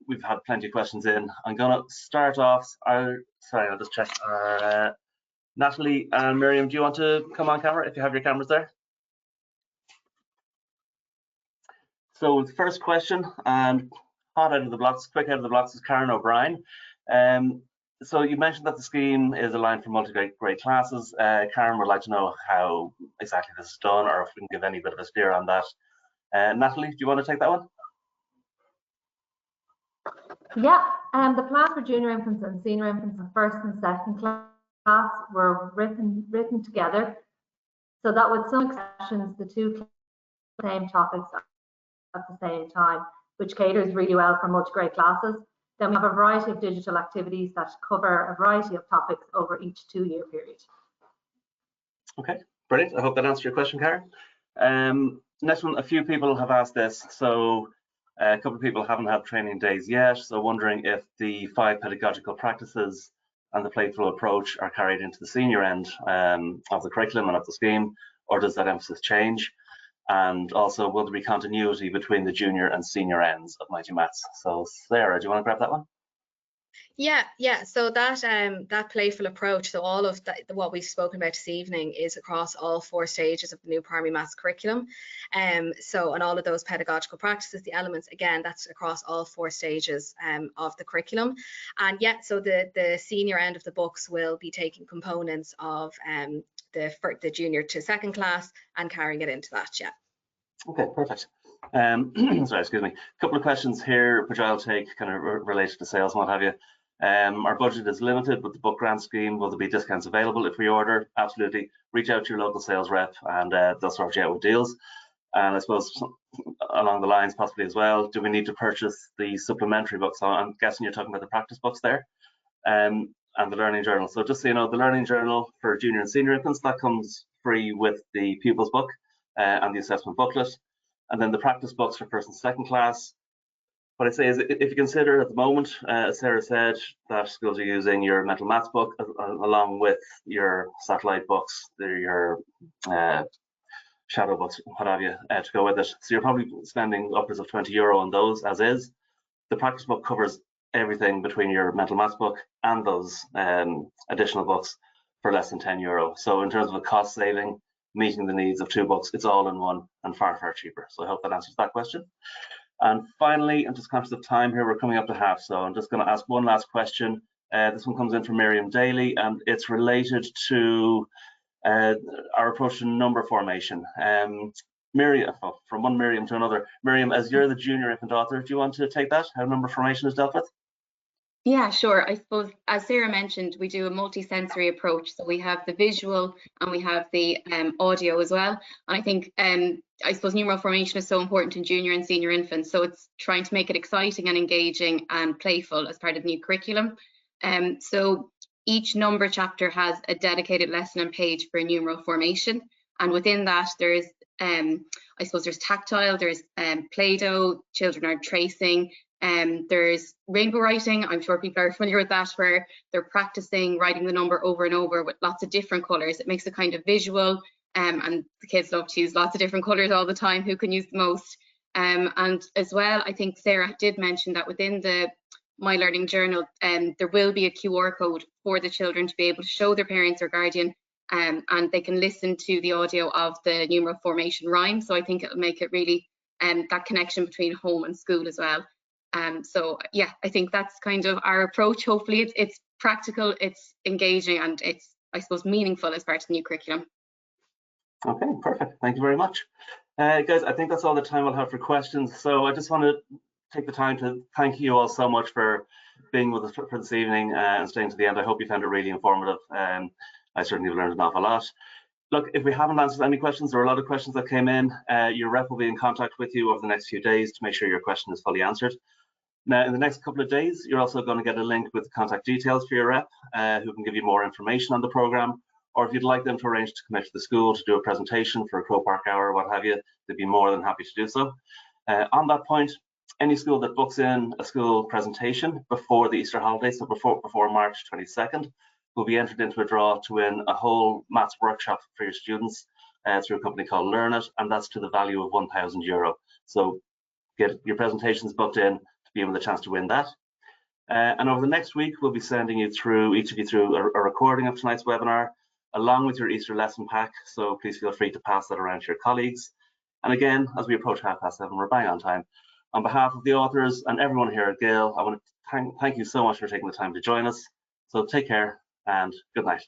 [SPEAKER 4] we've had plenty of questions in. I'm going to start off. I'll just check. Natalie and Miriam, do you want to come on camera if you have your cameras there? So the first question, and hot out of the blocks, quick out of the blocks, is Karen O'Brien. So you mentioned that the scheme is aligned for multi-grade classes. Karen would like to know how exactly this is done, or if we can give any bit of a steer on that. Natalie, do you want to take that one?
[SPEAKER 5] Yeah, the plans for junior infants and senior infants in first and second class were written together, so that with some exceptions, the 2 same topics at the same time, which caters really well for multi-grade classes. Then we have a variety of digital activities that cover a variety of topics over each 2-year period.
[SPEAKER 4] Okay, brilliant. I hope that answered your question, Karen. Next one, a few people have asked this. So a couple of people haven't had training days yet, so wondering if the 5 pedagogical practices and the playful approach are carried into the senior end of the curriculum and of the scheme, or does that emphasis change? And also, will there be continuity between the junior and senior ends of Mighty Maths? So Sarah, do you want to grab that one?
[SPEAKER 1] Yeah. So that playful approach, so all of that, what we've spoken about this evening, is across all 4 stages of the new primary maths curriculum. So and all of those pedagogical practices, the elements, again, that's across all 4 stages of the curriculum. And yeah, so the senior end of the books will be taking components of the junior to 2nd class and carrying it into that. Yeah.
[SPEAKER 4] Okay, perfect. Sorry, excuse me. A couple of questions here, which I'll take, kind of related to sales and what have you. Our budget is limited with the book grant scheme. Will there be discounts available if we order? Absolutely. Reach out to your local sales rep and they'll sort you out with deals. And I suppose along the lines possibly as well, do we need to purchase the supplementary books? So I'm guessing you're talking about the practice books there, and the learning journal. So just so you know, the learning journal for junior and senior infants, that comes free with the pupils book and the assessment booklet. And then the practice books for 1st and 2nd class. What I'd say is, if you consider at the moment, as Sarah said, that schools are using your mental maths book along with your satellite books, your shadow books, what have you, to go with it. So you're probably spending upwards of €20 on those as is. The practice book covers everything between your mental maths book and those additional books for less than €10. So in terms of a cost saving, meeting the needs of 2 books, it's all in one and far, far cheaper. So I hope that answers that question. And finally, I'm just conscious of time here, we're coming up to half, so I'm just going to ask one last question. This one comes in from Miriam Daly, and it's related to our approach to number formation. Miriam, from one Miriam to another. Miriam, as you're the junior infant author, do you want to take that, how number formation is dealt with?
[SPEAKER 6] Yeah, sure. I suppose, as Sarah mentioned, we do a multi-sensory approach. So we have the visual and we have the audio as well. And I think, I suppose numeral formation is so important in junior and senior infants. So it's trying to make it exciting and engaging and playful as part of the new curriculum. So each number chapter has a dedicated lesson and page for numeral formation. And within that, there's, I suppose there's tactile, there's Play-Doh, children are tracing, there's rainbow writing. I'm sure people are familiar with that, where they're practicing writing the number over and over with lots of different colours. It makes it kind of visual, and the kids love to use lots of different colours all the time, who can use the most. And as well, I think Sarah did mention that within the My Learning Journal, there will be a QR code for the children to be able to show their parents or guardian, and they can listen to the audio of the numeral formation rhyme. So I think it'll make it really that connection between home and school as well. So yeah, I think that's kind of our approach. Hopefully it's practical, it's engaging, and it's, I suppose, meaningful as part of the new curriculum.
[SPEAKER 4] Okay, perfect. Thank you very much. Guys, I think that's all the time we'll have for questions. So I just want to take the time to thank you all so much for being with us for this evening and staying to the end. I hope you found it really informative. I certainly have learned an awful lot. Look, if we haven't answered any questions, there are a lot of questions that came in. Your rep will be in contact with you over the next few days to make sure your question is fully answered. Now, in the next couple of days, you're also going to get a link with contact details for your rep, who can give you more information on the programme. Or if you'd like them to arrange to come out to the school to do a presentation for a Crow Park hour or what have you, they'd be more than happy to do so. On that point, any school that books in a school presentation before the Easter holidays, so before March 22nd, will be entered into a draw to win a whole maths workshop for your students through a company called Learn It, and that's to the value of €1,000. So get your presentations booked in to be able the chance to win that. And over the next week, we'll be sending you through, each of you, through a recording of tonight's webinar, along with your Easter lesson pack. So please feel free to pass that around to your colleagues. And again, as we approach 7:30, we're bang on time. On behalf of the authors and everyone here at Gale, I want to thank you so much for taking the time to join us. So take care and good night.